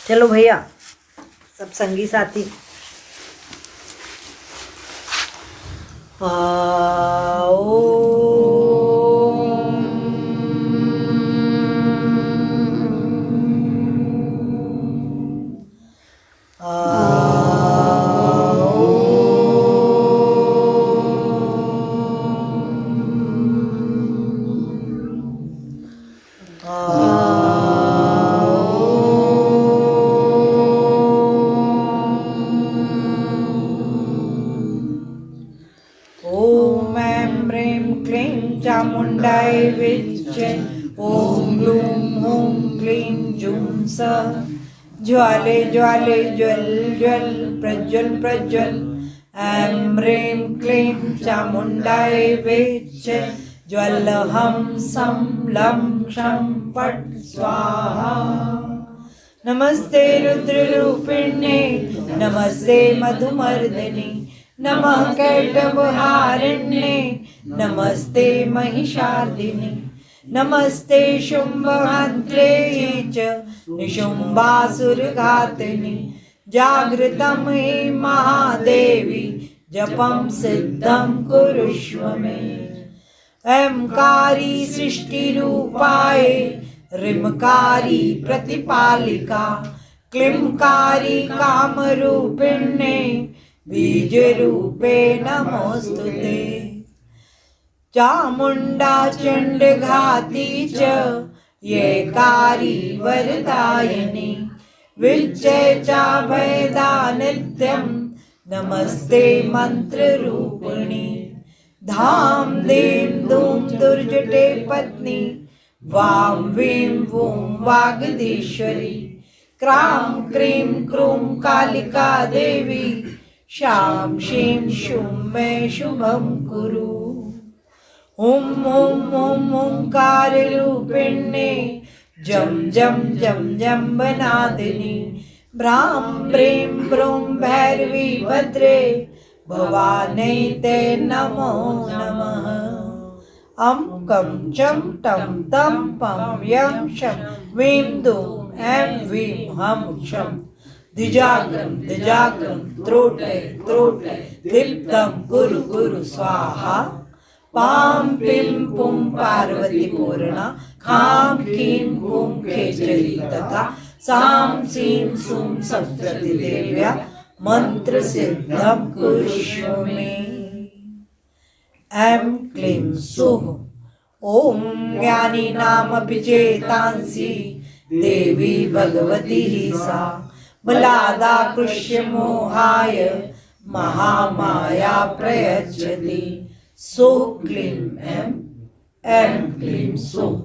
चलो भैया सब संगी साथी ओम ऐं ह्रीं क्लीं चामुण्डाय विच्चे ओम लूं हूं क्लीं जूं सः ज्वाले ज्वाले ज्वल ज्वल प्रज्वल प्रज्वल ऐं ह्रीं क्लीं चामुण्डाय विच्चे ज्वलहं सं लं क्षं फट् स्वाहा। नमस्ते रुद्ररूपिण्ये नमस्ते मधुमर्दिनि नमः कैटभहारिण्ये नमस्ते महिषार्दिनि नमस्ते शुम्भहन्त्रे च निशुम्भासुरघातिनि जागृतं हि महादेवी जपं सिद्धं कुरुष्व मे। ऐंकारी सृष्टिरूपाय ह्रींकारी प्रतिपालिका क्लींकारी कामरूपिण्ये बीजरूपे नमोस्तुते। चामुण्डा चण्डघाती च येकारी वरदायिनी विच्चे चाभयदा नित्यं नमस्ते मन्त्ररूपिणी। धां दीं दूं दुर्जटे पत्नी वां वीं वूं वागीश्वरी क्रां क्रीं क्रूं कालिका देवी शां शीं शूं मे शुभं कुरु। हुं हुं हुं हुंकाररूपिण्ये जं जं जं जम्बनादिनी भ्रां प्रीं प्रूं भैरवी भद्रे भवानै ते नमो नमः। अं कं चं टं तं पं यं शं वीं दूं ऐं वीं हं शं द्विजाग्रं द्विजाग्रं त्रोटे त्रोटे दीप्तं कुरु कुरु स्वाहा। पां पीं पुं पार्वती पूर्णा खां कीं हूं खेचरी तथा सां सीं सूं सप्तति देव्या मंत्र सिद्धं कुरुष्व मे। ऐं क्लीं सौः ॐ ज्ञानिनामपि चेतांसि देवी भगवती सा बलादाकृष्य मोहाय महामाया प्रयच्छति। सौः क्लीं ऐं क्लीं सौः।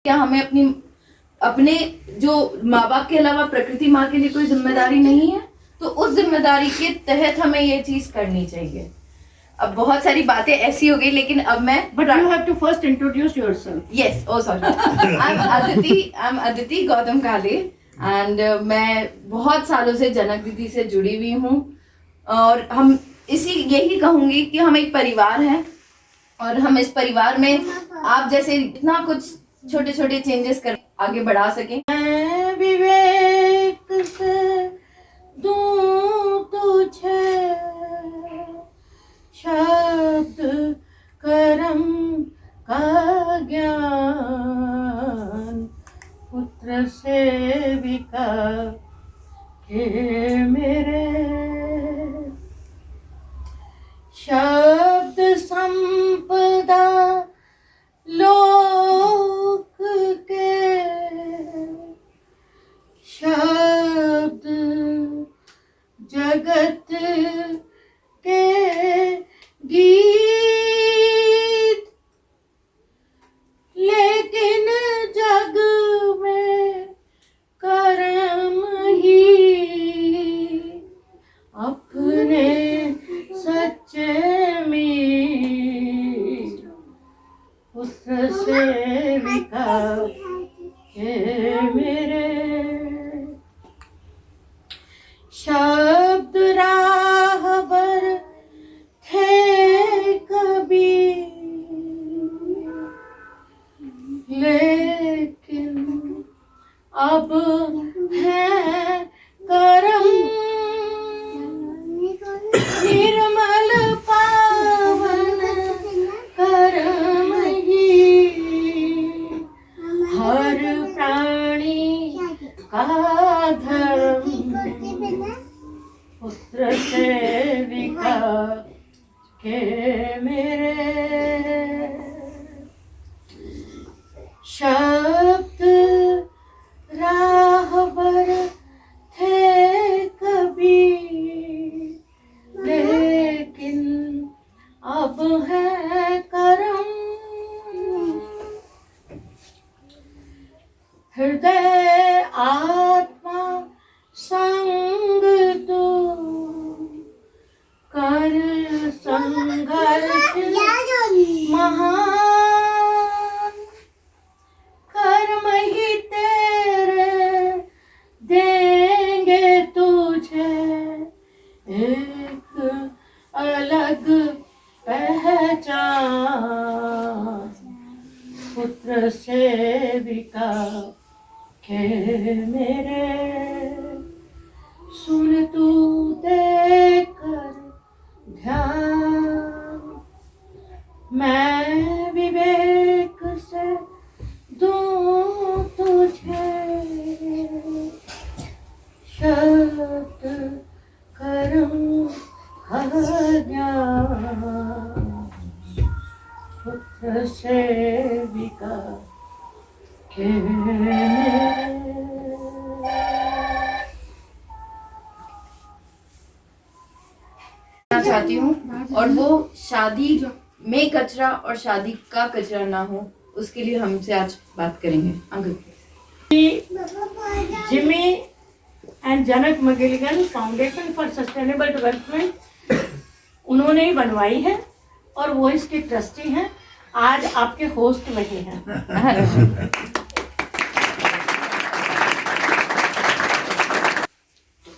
क्या हमें अपने जो माँ बाप के अलावा प्रकृति माँ के लिए कोई जिम्मेदारी नहीं है? तो उस जिम्मेदारी के तहत हमें ये चीज करनी चाहिए। अब बहुत सारी बातें ऐसी हो गई, लेकिन अब मैं But you have to first introduce yourself. Yes, oh sorry. I'm Aditi Gautam Kale and मैं बहुत सालों से जनक दीदी से जुड़ी हुई हूँ और हम यही कहूँगी कि हम एक परिवार हैं और हम इस परिवार में आप जैसे इतना कुछ छोटे छोटे चेंजेस कर आगे बढ़ा सकें। मैं विवेक से दूं तुझे शब्द कर्म का ज्ञान, पुत्र सेविका के मेरे शब्द संपदा लोक के शब्द जगत के गीत, लेकिन जग में कर्म ही अपने सच्चे मीत, पुत्र सेविका के मेरे शब्द राहबर थे कभी, लेकिन अब है कर्म निर्मल पावन कर्म ही हर प्राणी का धर्म, पुत्र सेविका के मेरे शब्द राहबर थे कभी, लेकिन अब है कर्म हृदय आत्मा संग दो कर संघर्ष महान, कर्म ही तेरे देंगे तुझे एक अलग पहचान, पुत्र सेविका के मेरे सुन तू देकर ध्यान, मैं विवेक से दूं तुझे शब्द कर्म का ज्ञान, पुत्र सेविका के चाहती हूँ और वो शादी में कचरा और शादी का कचरा ना हो, उसके लिए हमसे आज बात करेंगे uncle. Jimmy and Janak McGilligan foundation for sustainable development उन्होंने ही बनवाई है और वो इसके ट्रस्टी हैं। आज आपके होस्ट वही हैं।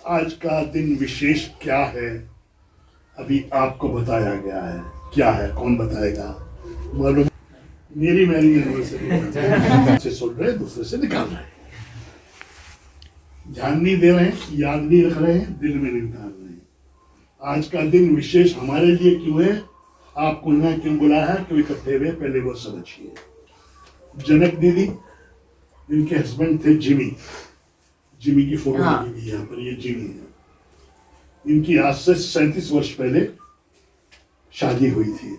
आज का दिन विशेष क्या है अभी आपको बताया गया है। क्या है, कौन बताएगा? मालूम मेरी यूनिवर्सिटी से सुन रहे, दूसरे से निकाल रहे, ध्यान नहीं दे रहे हैं, याद नहीं रख रहे हैं, दिल में नहीं उतार रहे हैं। आज का दिन विशेष हमारे लिए क्यों है, आपको यहाँ क्यों बुलाया है, क्यों इकट्ठे हुए, पहले वो समझिए। जनक दीदी, इनके हस्बैंड थे जिमी की फोटो लगी हुई यहाँ पर, ये जिमी है। इनकी आज से 37 वर्ष पहले शादी हुई थी।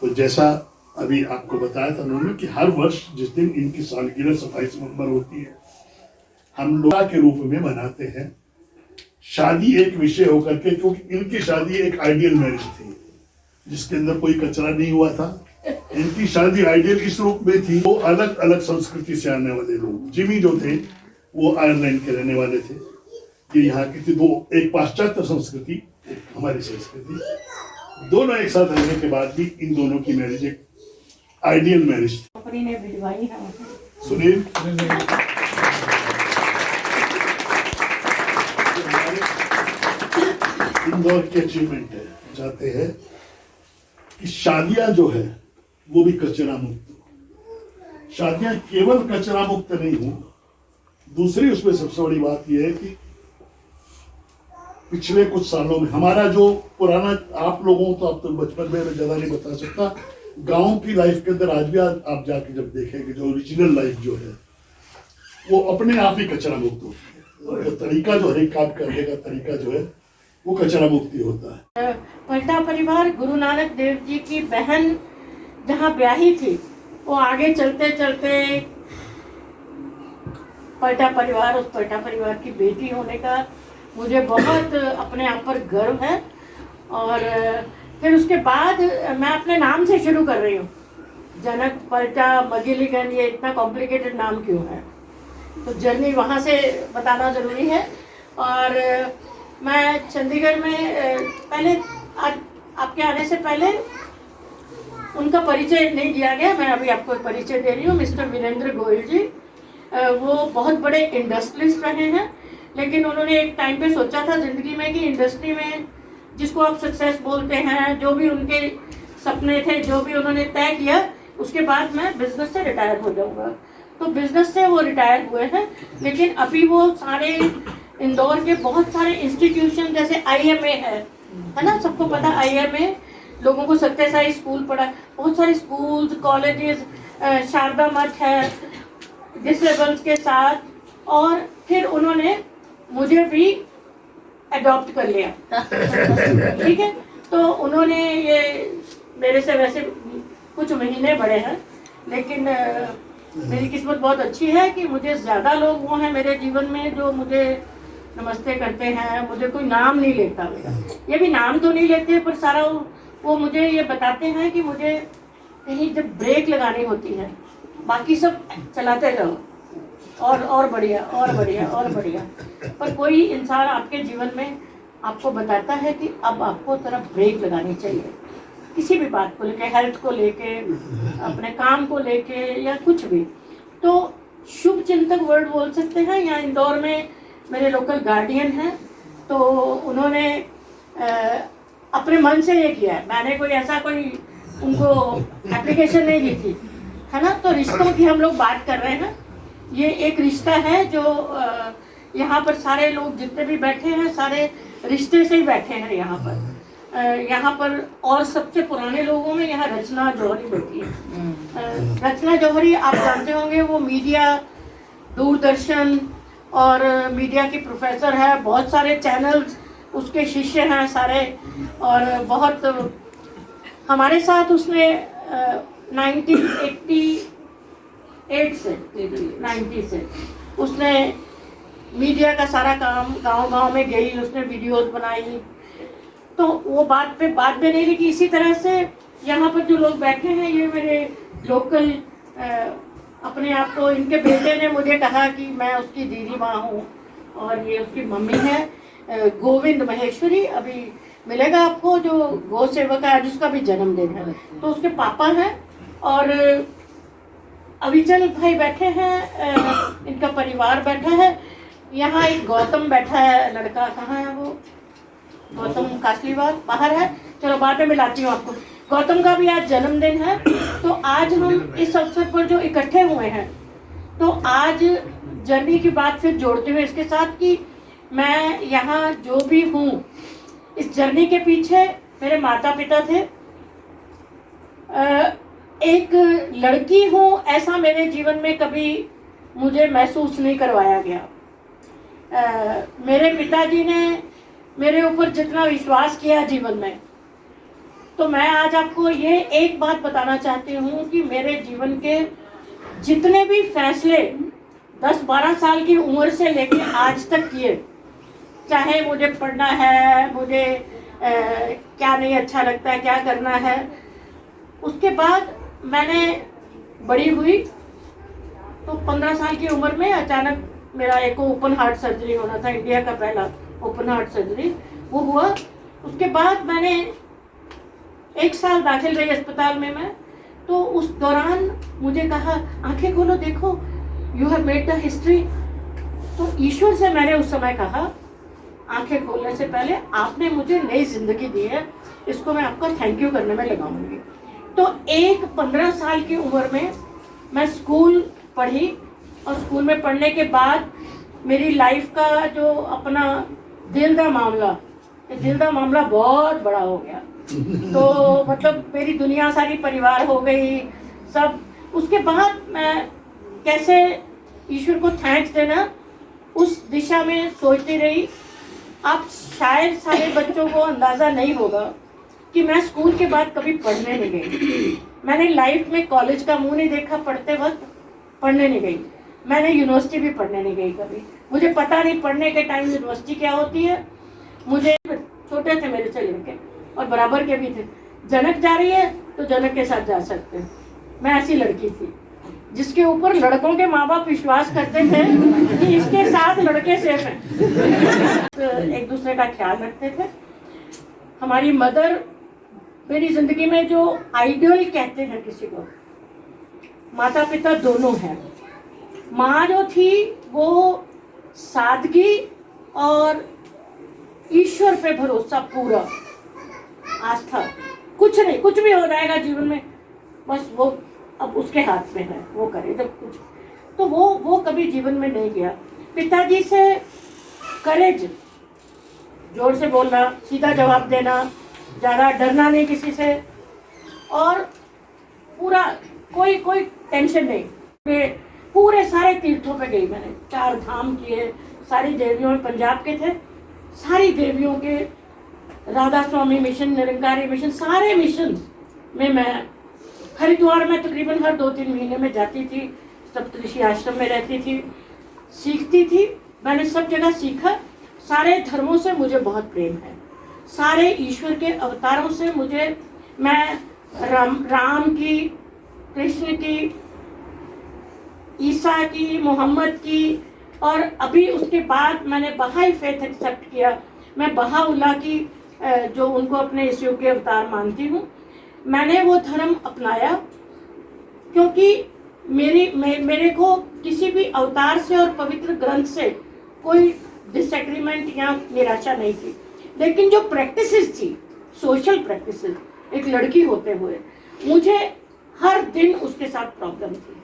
तो जैसा अभी आपको बताया था उन्होंने कि हर वर्ष जिस दिन इनकी सालगिरह 27 नवंबर होती है, हम लोग के रूप में मनाते हैं। शादी एक विषय होकर के, क्योंकि इनकी शादी एक आइडियल मैरिज थी जिसके अंदर कोई कचरा नहीं हुआ था। इनकी शादी आइडियल इस रूप में थी, वो अलग अलग संस्कृति से आने वाले लोग, जिमी जो थे वो आयरलैंड के रहने वाले थे, ये यहाँ की थी। दो, एक पाश्चात्य संस्कृति, एक हमारी संस्कृति, दोनों एक साथ रहने के बाद भी इन दोनों की मैरिज एक आइडियल मैरिज। कंपनी ने भिजवाई है मुझे। सुनील, इंदौर की अचीवमेंट है, चाहते हैं कि शादियां जो है वो भी कचरा मुक्त हो। शादियां केवल कचरा मुक्त नहीं हो, दूसरी उसमें सबसे बड़ी बात यह है कि पिछले कुछ सालों में हमारा जो पुराना, आप लोगों तो आप तो बचपन में मैं ज्यादा नहीं बता सकता, गांव की लाइफ के अंदर आज भी आप जाके जब देखेंगे जो ओरिजिनल लाइफ जो है वो अपने आप ही कचरा मुक्त होती है। और तरीका जो हर एक काम करने का तरीका जो है वो कचरा मुक्ति होता है। पलटा परिवार गुरु नानक देव जी की बहन जहाँ ब्याही थी, वो आगे चलते चलते पलटा परिवार, उस पलटा परिवार की बेटी होने का मुझे बहुत अपने आप पर गर्व है। और फिर उसके बाद मैं अपने नाम से शुरू कर रही हूँ। जनक, पलटा, मगिलीगन, ये इतना कॉम्प्लिकेटेड नाम क्यों है? तो जर्नी वहाँ से बताना ज़रूरी है। और मैं चंडीगढ़ में पहले, आज आपके आने से पहले उनका परिचय नहीं दिया गया, मैं अभी आपको परिचय दे रही हूँ। मिस्टर वीरेंद्र गोयल जी, वो बहुत बड़े इंडस्ट्रियलिस्ट रहे हैं, लेकिन उन्होंने एक टाइम पे सोचा था ज़िंदगी में कि इंडस्ट्री में जिसको आप सक्सेस बोलते हैं, जो भी उनके सपने थे, जो भी उन्होंने तय किया, उसके बाद मैं बिजनेस से रिटायर हो जाऊंगा। तो बिजनेस से वो रिटायर हुए हैं, लेकिन अभी वो सारे इंदौर के बहुत सारे इंस्टीट्यूशन, जैसे IMA है ना, सबको पता IMA, लोगों को सत्यसाई स्कूल पढ़ा, बहुत सारे स्कूल्स, कॉलेजेस, शारदा मठ है, डिसेबल्स के साथ। और फिर उन्होंने मुझे भी अडॉप्ट कर लिया। ठीक है, तो उन्होंने ये मेरे से वैसे कुछ महीने बड़े हैं, लेकिन मेरी किस्मत बहुत अच्छी है कि मुझे ज़्यादा लोग वो हैं मेरे जीवन में जो मुझे नमस्ते करते हैं। मुझे कोई नाम नहीं लेता मेरा, ये भी नाम तो नहीं लेते, पर सारा वो मुझे ये बताते हैं कि मुझे कहीं जब ब्रेक लगानी होती है, बाकी सब चलाते रहो और बढ़िया और बढ़िया और बढ़िया, पर कोई इंसान आपके जीवन में आपको बताता है कि अब आपको तरफ ब्रेक लगानी चाहिए, किसी भी बात को लेके, हेल्थ को लेके, अपने काम को लेके, या कुछ भी। तो शुभ चिंतक वर्ड बोल सकते हैं। यहाँ इंदौर में मेरे लोकल गार्डियन हैं, तो उन्होंने अपने मन से ये किया है, मैंने कोई ऐसा कोई उनको एप्लीकेशन नहीं दी थी, है ना। तो रिश्तों की हम लोग बात कर रहे हैं। ये एक रिश्ता है जो यहाँ पर सारे लोग जितने भी बैठे हैं, सारे रिश्ते से ही बैठे हैं यहाँ पर। यहाँ पर और सबसे पुराने लोगों में यहाँ रचना जौहरी बैठी है। रचना जौहरी आप जानते होंगे, वो मीडिया, दूरदर्शन और मीडिया की प्रोफेसर है, बहुत सारे चैनल्स उसके शिष्य हैं सारे। और बहुत हमारे साथ उसने 1988 से 90 से उसने मीडिया का सारा काम, गांव-गांव में गई, उसने वीडियोस बनाई। तो वो बात पे नहीं रही कि इसी तरह से यहाँ पर जो लोग बैठे हैं, ये मेरे लोकल अपने आप को, इनके बेटे ने मुझे कहा कि मैं उसकी दीदी माँ हूँ, और ये उसकी मम्मी है गोविंद महेश्वरी। अभी मिलेगा आपको, जो गौ सेवक है, आज उसका भी जन्मदिन है, तो उसके पापा हैं। और अविचल भाई बैठे हैं, इनका परिवार बैठा है। यहाँ एक गौतम बैठा है, लड़का, कहाँ है वो? गौतम कासलीवाल बाहर है, चलो बाद में मिलाती हूँ आपको। गौतम का भी आज जन्मदिन है। तो आज हम इस अवसर पर जो इकट्ठे हुए हैं, तो आज जर्नी की बात फिर जोड़ते हुए इसके साथ कि मैं यहाँ जो भी हूँ, इस जर्नी के पीछे मेरे माता पिता थे। एक लड़की हूँ ऐसा मेरे जीवन में कभी मुझे महसूस नहीं करवाया गया। मेरे पिताजी ने मेरे ऊपर जितना विश्वास किया जीवन में, तो मैं आज आपको ये एक बात बताना चाहती हूँ कि मेरे जीवन के जितने भी फैसले 10-12 साल की उम्र से लेकर आज तक किए, चाहे मुझे पढ़ना है, मुझे क्या नहीं अच्छा लगता है, क्या करना है, उसके बाद मैंने बड़ी हुई तो 15 साल की उम्र में अचानक मेरा एक ओपन हार्ट सर्जरी होना था, इंडिया का पहला ओपन हार्ट सर्जरी वो हुआ। उसके बाद मैंने 1 साल दाखिल रही अस्पताल में मैं। तो उस दौरान मुझे कहा आंखें खोलो देखो, you have made the history. तो ईश्वर से मैंने उस समय कहा आंखें खोलने से पहले आपने मुझे नई जिंदगी दी है, इसको मैं आपका थैंक यू करने में लगाऊंगी। तो 15 साल की उम्र में मैं स्कूल पढ़ी, और स्कूल में पढ़ने के बाद मेरी लाइफ का जो अपना दिल का मामला बहुत बड़ा हो गया। तो मतलब मेरी दुनिया सारी परिवार हो गई सब। उसके बाद मैं कैसे ईश्वर को थैंक्स देना उस दिशा में सोचती रही। आप शायद सारे बच्चों को अंदाज़ा नहीं होगा कि मैं स्कूल के बाद कभी पढ़ने नहीं गई। मैंने लाइफ में कॉलेज का मुंह नहीं देखा, पढ़ते वक्त पढ़ने नहीं गई। मैंने यूनिवर्सिटी भी पढ़ने नहीं गई कभी। मुझे पता नहीं पढ़ने के टाइम यूनिवर्सिटी क्या होती है। मुझे छोटे थे मेरे से लड़के और बराबर के भी थे। जनक जा रही है तो जनक के साथ जा सकते हैं। मैं ऐसी लड़की थी जिसके ऊपर लड़कों के माँ बाप विश्वास करते थे कि इसके साथ लड़के सेफ हैं। तो एक दूसरे का ख्याल रखते थे। हमारी मदर मेरी जिंदगी में जो आइडियल कहते हैं किसी को, माता पिता दोनों हैं। माँ जो थी वो सादगी और ईश्वर पे भरोसा, पूरा आस्था, कुछ नहीं, कुछ भी हो जाएगा जीवन में बस वो अब उसके हाथ में है, वो करे जब कुछ। तो वो कभी जीवन में नहीं गया। पिताजी से करेज, जोर से बोलना, सीधा जवाब देना, ज़्यादा डरना नहीं किसी से, और पूरा कोई टेंशन नहीं। पूरे सारे तीर्थों पे गई मैंने, 4 धाम किए, सारी देवियों में, पंजाब के थे सारी देवियों के, राधा स्वामी मिशन, निरंकारी मिशन, सारे मिशन में मैं, हरिद्वार में तकरीबन हर 2-3 महीने में जाती थी, सप्तऋषि आश्रम में रहती थी, सीखती थी। मैंने सब जगह सीखा। सारे धर्मों से मुझे बहुत प्रेम है, सारे ईश्वर के अवतारों से मुझे, मैं राम की, कृष्ण की, ईसा की, मोहम्मद की, और अभी उसके बाद मैंने बहाई फेथ एक्सेप्ट किया। मैं बहाउल्लाह की जो उनको अपने इस युग के अवतार मानती हूँ, मैंने वो धर्म अपनाया क्योंकि मेरे को किसी भी अवतार से और पवित्र ग्रंथ से कोई डिसएग्रीमेंट या निराशा नहीं थी। लेकिन जो प्रैक्टिसेस थी, सोशल प्रैक्टिसेस, एक लड़की होते हुए मुझे हर दिन उसके साथ प्रॉब्लम थी।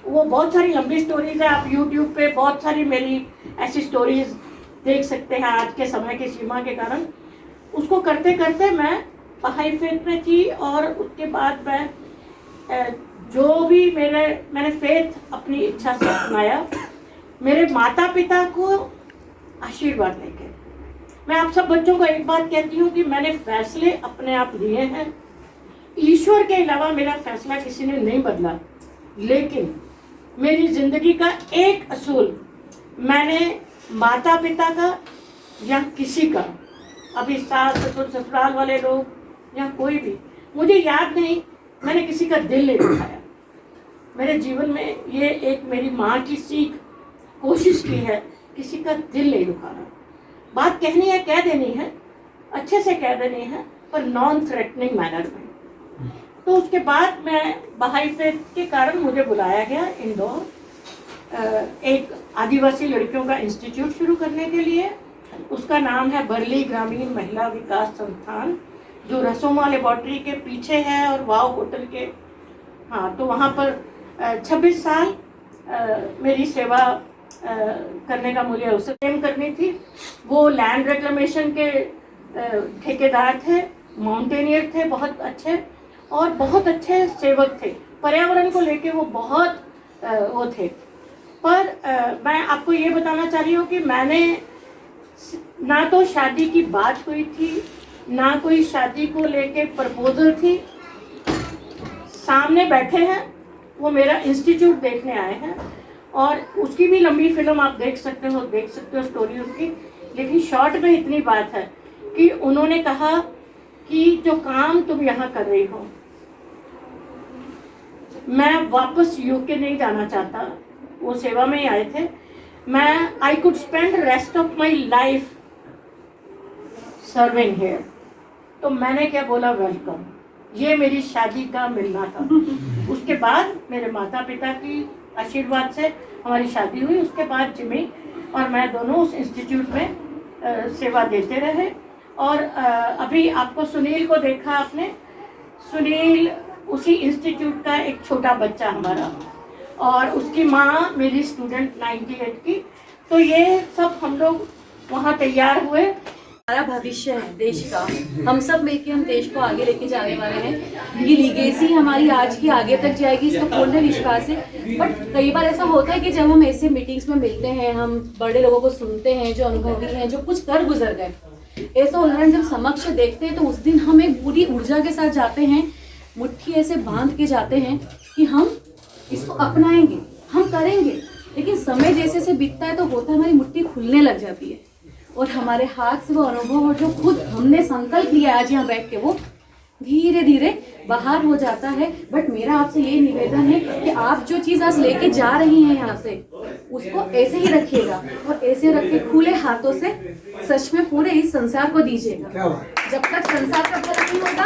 वो बहुत सारी लंबी स्टोरीज है, आप YouTube पे बहुत सारी मेरी ऐसी स्टोरीज देख सकते हैं। आज के समय की सीमा के कारण उसको करते करते मैं बहाई फेथ में थी, और उसके बाद मैं जो भी मैंने फेथ अपनी इच्छा से अपनाया, मेरे माता पिता को आशीर्वाद लेके। मैं आप सब बच्चों को एक बात कहती हूँ कि मैंने फैसले अपने आप लिए हैं, ईश्वर के अलावा मेरा फैसला किसी ने नहीं बदला। लेकिन मेरी जिंदगी का एक असूल, मैंने माता पिता का या किसी का, अभी सास ससुर ससुराल वाले लोग या कोई भी, मुझे याद नहीं मैंने किसी का दिल नहीं दुखाया। मेरे जीवन में ये एक मेरी माँ की सीख, कोशिश की है, किसी का दिल नहीं दुखाना। बात कहनी है, कह देनी है, अच्छे से कह देनी है, पर नॉन थ्रेटनिंग मैनर में। तो उसके बाद मैं बहाई फेथ के कारण मुझे बुलाया गया इंदौर, एक आदिवासी लड़कियों का इंस्टीट्यूट शुरू करने के लिए। उसका नाम है बरली ग्रामीण महिला विकास संस्थान, जो रसोमा लेबोरेटरी के पीछे है और वाव होटल के, हाँ, तो वहाँ पर 26 साल मेरी सेवा करने का मुझे अवसर क्लेम करनी थी। वो लैंड रेक्लेमेशन के ठेकेदार थे, माउंटेनियर थे, बहुत अच्छे और बहुत अच्छे सेवक थे। पर्यावरण को लेके वो बहुत वो थे। पर मैं आपको ये बताना चाह रही हूँ कि मैंने ना तो शादी की बात हुई थी, ना कोई शादी को लेके प्रपोजल थी। सामने बैठे हैं, वो मेरा इंस्टीट्यूट देखने आए हैं, और उसकी भी लंबी फिल्म आप देख सकते हो स्टोरी उसकी। लेकिन शॉर्ट में इतनी बात है कि उन्होंने कहा कि जो काम तुम यहाँ कर रही हो, मैं वापस यूके नहीं जाना चाहता। वो सेवा में ही आए थे। मैं I could spend rest of my life serving here. तो मैंने क्या बोला, वेलकम। ये मेरी शादी का मिलना था। उसके बाद मेरे माता पिता की आशीर्वाद से हमारी शादी हुई। उसके बाद जिमी और मैं दोनों उस इंस्टीट्यूट में सेवा देते रहे। और अभी आपको सुनील को देखा आपने, सुनील उसी इंस्टीट्यूट का एक छोटा बच्चा हमारा, और उसकी माँ मेरी स्टूडेंट 98 की। तो ये सब हम लोग वहाँ तैयार हुए। हमारा भविष्य है देश का, हम सब मिलकर हम देश को आगे लेके जाने वाले हैं। ये लीगेसी हमारी आज की आगे तक जाएगी, इसका पूर्ण विश्वास है। बट कई बार ऐसा होता है कि जब हम ऐसे मीटिंग्स में मिलते हैं, हम बड़े लोगों को सुनते हैं जो अनुभवी हैं, जो कुछ कर गुजर गए, ऐसा उदाहरण जब समक्ष देखते हैं तो उस दिन हम एक पूरी ऊर्जा के साथ जाते हैं, मुट्ठी ऐसे बांध के जाते हैं कि हम इसको अपनाएंगे, हम करेंगे। लेकिन समय जैसे से बीतता है तो होता है हमारी मुट्ठी खुलने लग जाती है और हमारे हाथ से वो अनुभव और जो खुद हमने संकल्प लिया आज यहाँ बैठ के वो धीरे धीरे बाहर हो जाता है। बट मेरा आपसे ये निवेदन है कि आप जो चीज़ आज लेके जा रही हैं यहाँ से, उसको ऐसे ही रखिएगा और ऐसे रख के खुले हाथों से सच में पूरे इस संसार को दीजिएगा। जब तक संसार का भला नहीं होगा,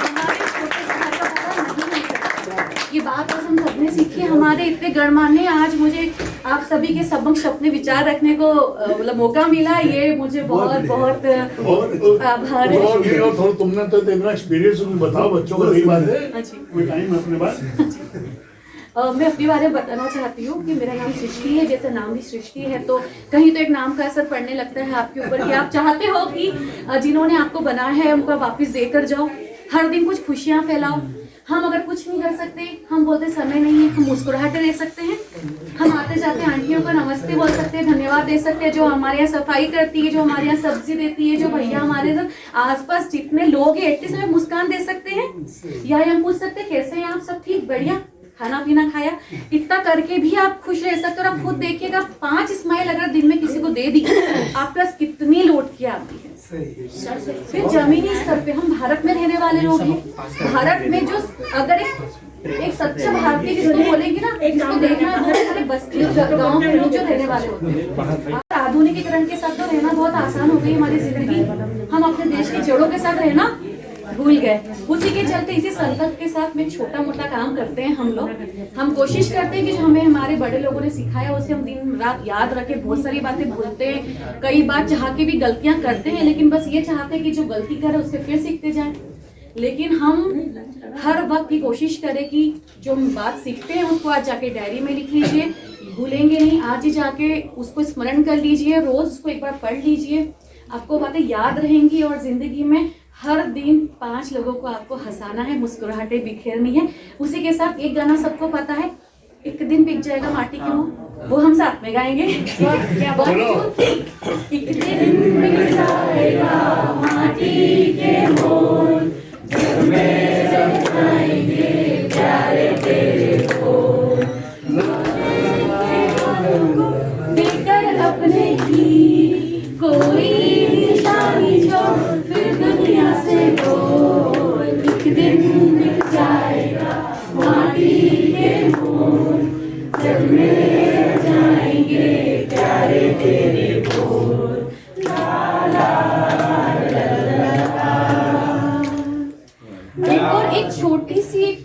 हमारे छोटे से घर का भला नहीं हो सकता। ये बात आज हम सबने सीखी। हमारे इतने गणमान्य, आज मुझे आप सभी के समक्ष अपने विचार रखने को मतलब मौका मिला, ये मुझे बहुत बहुत आभार है। और तुमने तो इतना एक्सपीरियंस, बताओ बच्चों को यही बात है, कोई टाइम अपने पास। मैं अपने बारे में बताना चाहती हूँ कि मेरा नाम सृष्टि है। जैसे नाम भी सृष्टि है तो कहीं तो एक नाम का असर पड़ने लगता है आपके ऊपर कि आप चाहते हो कि जिन्होंने आपको बनाया है उनको वापस देकर जाओ, हर दिन कुछ खुशियाँ फैलाओ। हम अगर कुछ नहीं कर सकते, हम बोलते समय नहीं है, हम मुस्कुराहटे दे सकते हैं, हम आते जाते आंटियों को नमस्ते बोल सकते हैं, धन्यवाद दे सकते हैं, जो हमारे यहाँ सफाई करती है, जो हमारे यहाँ सब्जी देती है, जो भैया हमारे आसपास जितने लोग हैं इतने समय मुस्कान दे सकते हैं। या हम पूछ सकते हैं कैसे हैं आप, सब ठीक, बढ़िया, खाना पीना खाया, इतना करके भी आप खुश रह सकते हो। और आप खुद देखिएगा 5 स्माइल अगर दिन में किसी को दे दी, आपके पास कितनी लौट के आती है। फिर जमीनी स्तर पे हम भारत में रहने वाले लोग हैं। भारत में जो अगर एक सच्चा भारतीय जिसको बोलेंगे ना, जिसको देखना है हमारे बस्ती गाँव के लोग जो रहने वाले होते हैं। आधुनिकीकरण के साथ तो रहना बहुत आसान हो गई हमारी जिंदगी, हम अपने देश की जड़ों के साथ रहना भूल गए। उसी के चलते इसी संकल्प के साथ में छोटा मोटा काम करते हैं हम लोग। हम कोशिश करते हैं कि जो हमें हमारे बड़े लोगों ने सिखाया उसे हम दिन रात याद रखें। बहुत सारी बातें भूलते हैं, कई बार चाह के भी गलतियां करते हैं, लेकिन बस ये चाहते हैं कि जो गलती करे उससे फिर सीखते जाएं। लेकिन हम हर वक्त ये कोशिश करें कि जो हम बात सीखते हैं उसको आज जाके डायरी में लिख लीजिए, भूलेंगे नहीं, आज ही जाके उसको स्मरण कर लीजिए, रोज उसको एक बार पढ़ लीजिए, आपको बातें याद रहेंगी। और जिंदगी में हर दिन 5 लोगों को आपको हंसाना है, मुस्कुराहटे बिखेरनी है। उसी के साथ एक गाना सबको पता है, एक दिन बिक जाएगा माटी के मोह, वो हम साथ में गाएंगे। एक दिन बिक जाएगा माटी के मोह, जग में जब जाएंगे प्यारे तेरे को, देकर अपने की कोई निशानी जो फिर दुनिया से बोल, एक दिन बिक जाएगा माटी के मोल, जग में जाएंगे प्यारे तेरे बोल, ला ला ला ला। एक छोटी सी एक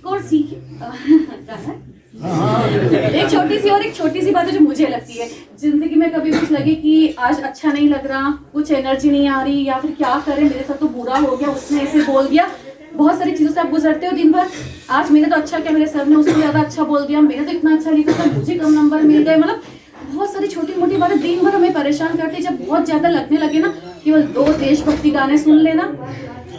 छोटी सी बात है जो मुझे लगती है, जिंदगी में कभी कुछ लगे कि आज अच्छा नहीं लग रहा, कुछ एनर्जी नहीं आ रही, या फिर क्या करें, मेरे साथ तो बुरा हो गया, उसने ऐसे बोल दिया। बहुत सारी चीजों से आप गुजरते हो दिन भर, आज मैंने तो अच्छा किया, मेरे सर ने उससे ज्यादा अच्छा बोल दिया, मैंने तो इतना अच्छा लिखा था, मुझे कम नंबर मिल गए। मतलब बहुत सारी छोटी मोटी बातें दिन भर हमें परेशान करती है। जब बहुत ज्यादा लगने लगे ना, केवल 2 देशभक्ति गाने सुन लेना,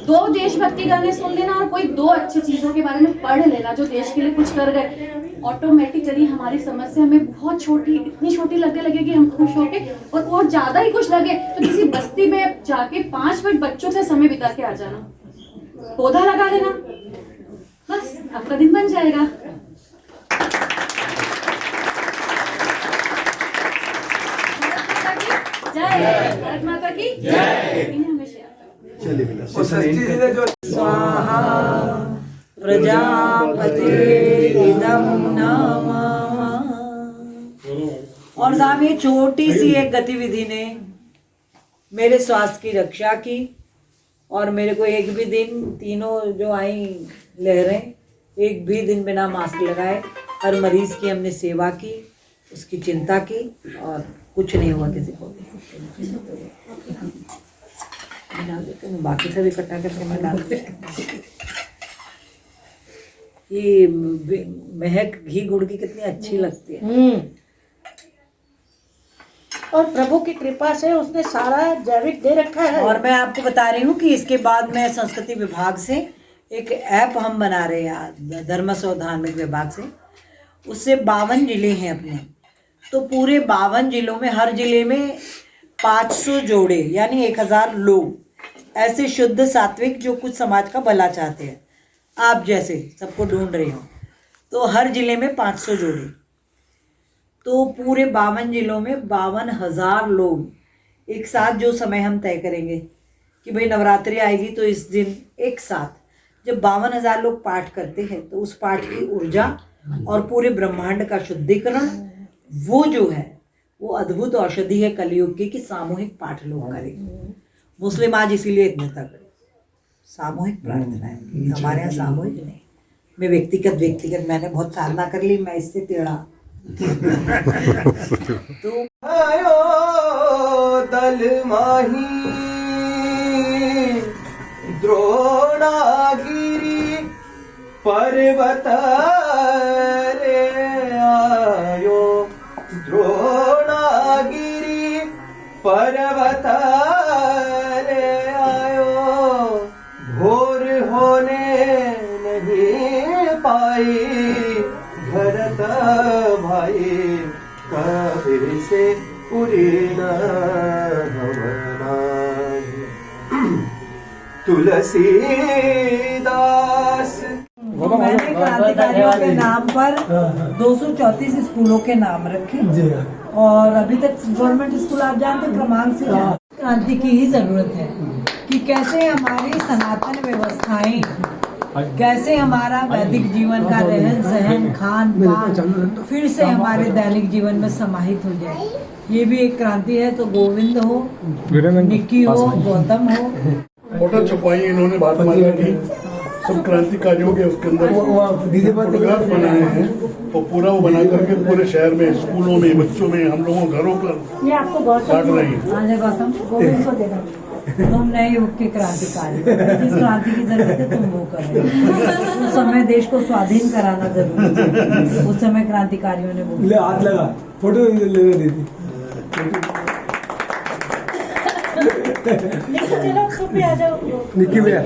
2 देशभक्ति गाने सुन लेना और कोई 2 अच्छी चीजों के बारे में पढ़ लेना जो देश के लिए कुछ कर गए, ऑटोमेटिकली हमारी समस्या हमें बहुत छोटी, इतनी छोटी लगने लगेगी, हम खुश होके, और और ज्यादा ही खुश लगे तो किसी बस्ती में जाके 5 मिनट बच्चों से समय बिता के आ जाना, पौधा लगा लेना, बस आपका दिन बन जाएगा। जय भारत माता की जय। स्वाहा प्रजापतिर्इदं नमः। और साहब ये छोटी सी एक गतिविधि ने मेरे स्वास्थ्य की रक्षा की, और मेरे को एक भी दिन, तीनों जो आई लहरें, एक भी दिन बिना मास्क लगाए हर मरीज की हमने सेवा की, उसकी चिंता की और कुछ नहीं हुआ किसी को भी। मैं डाल देती हूँ, बाकी सब इकट्ठा करके मैं डाल देती। ये महक घी गुड़ की कितनी अच्छी लगती है। और प्रभु की कृपा से उसने सारा जैविक दे रखा है। और मैं आपको बता रही हूँ कि इसके बाद में संस्कृति विभाग से एक ऐप हम बना रहे हैं, धर्म सौ धार्मिक विभाग से। उससे 52 जिले हैं अपने, तो पूरे 52 जिलों में हर जिले में 500 जोड़े यानी 1000 लोग ऐसे शुद्ध सात्विक जो कुछ समाज का भला चाहते हैं, आप जैसे सबको ढूंढ रहे हो। तो हर जिले में 500 जोड़े, तो पूरे 52 जिलों में 52,000 लोग एक साथ जो समय हम तय करेंगे कि भाई नवरात्रि आएगी तो इस दिन एक साथ जब 52,000 लोग पाठ करते हैं तो उस पाठ की ऊर्जा और पूरे ब्रह्मांड का शुद्धिकरण, वो जो है वो अद्भुत औषधि है कलयुग की कि सामूहिक पाठ लोग करें। मुस्लिम आज इसीलिए इतने तगड़े, सामूहिक प्रार्थना है, हमारे यहाँ सामूहिक नहीं। मैं व्यक्तिगत मैंने बहुत साधना कर ली, मैं इससे टेढ़ा तो आयो दल माही द्रोणागिरी पर्वत रे आयो द्रोणागिरी पर्वत रे आयो भोर होने नहीं पाई भरत भाई कबीर से उड़ी न तुलसीदास। मैंने क्रांतिकारियों के नाम पर 234 स्कूलों के नाम रखे और अभी तक गवर्नमेंट स्कूल आप जानते क्रमांक से क्रांति की ही जरूरत है कि कैसे हमारी सनातन व्यवस्थाएं, कैसे हमारा वैदिक जीवन का रहन सहन खान पान फिर से हमारे दैनिक जीवन में समाहित हो जाए। ये भी एक क्रांति है। तो गोविंद हो, निक्की हो, गौतम हो, फोटो छपवाई इन्होंने महात्मा गांधी सब क्रांतिकारियों के, उसके अंदर फोटोग्राफ बनाए हैं और पूरा वो बना करके पूरे शहर में, स्कूलों में, बच्चों में, हम लोगों घरों पर ये आपको बहुत बांट रही है। आज गौतम गोविंद को देना, तुम नए युग के क्रांतिकारी, जिस क्रांति की जरूरत है तुम वो कर रहे हो। उस समय देश को स्वाधीन कराना जरूरी था, उस समय क्रांतिकारियों ने वो हाथ लगा फोटो लेने दीदी। चलो आ जाओ निक्की भैया